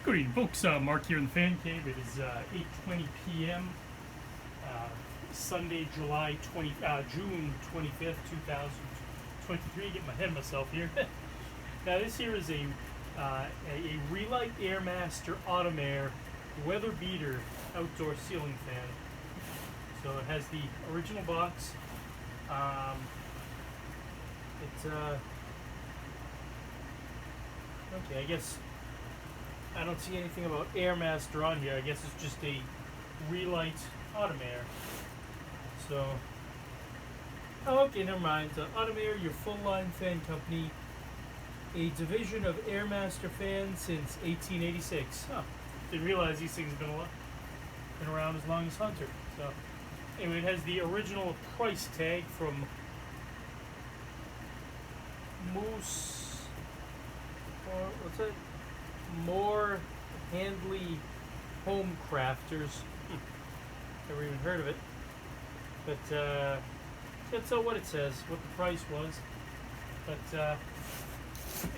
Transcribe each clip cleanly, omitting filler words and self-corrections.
Good evening, folks. Mark here in the Fan Cave. It is 8:20 p.m. Sunday, June 25th, 2023. Get my head myself here. Now, this here is a Relite Airmaster Autumnaire weather beater outdoor ceiling fan. So it has the original box. Okay, I guess I don't see anything about Airmaster on here. I guess it's just a Relite Autumnaire. So, okay, never mind. Autumnaire, your full-line fan company, a division of Airmaster fans since 1886. Huh. Didn't realize these things have been around as long as Hunter. So, anyway, it has the original price tag from Moose, or what's that? More Handley Home Crafters. Never even heard of it. But that's what it says, what the price was. But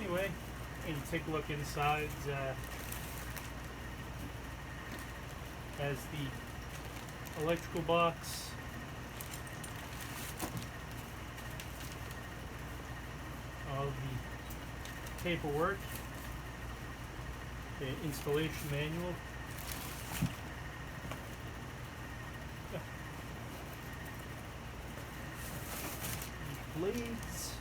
anyway, and you take a look inside. Has the electrical box. All the paperwork. The installation manual. Blades.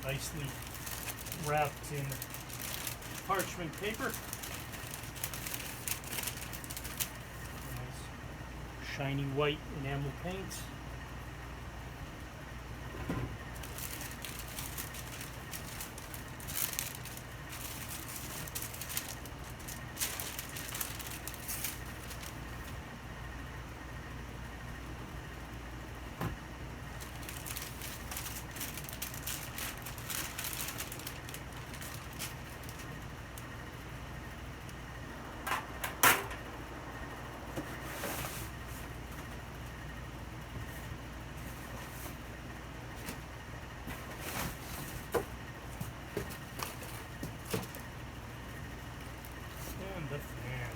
Nicely wrapped in parchment paper. Nice shiny white enamel paint. The fan.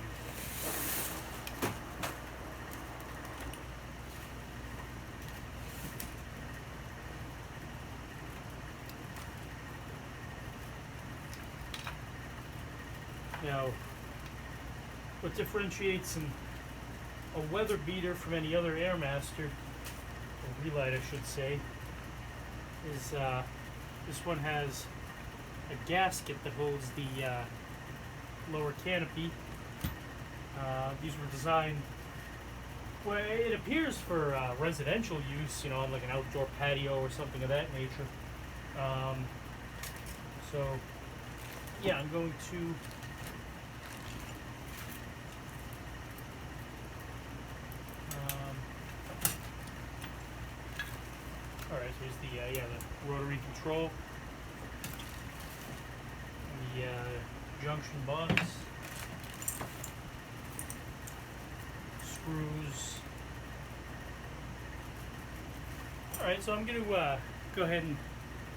Now, what differentiates a weather beater from any other Airmaster, or Relite I should say, is this one has a gasket that holds the lower canopy. These were designed, well, it appears for residential use, you know, on like an outdoor patio or something of that nature. So, yeah, I'm going to alright, so here's the rotary control, the junction box, screws. Alright, so I'm going to go ahead and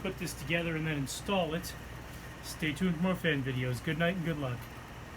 put this together and then install it. Stay tuned for more fan videos. Good night and good luck.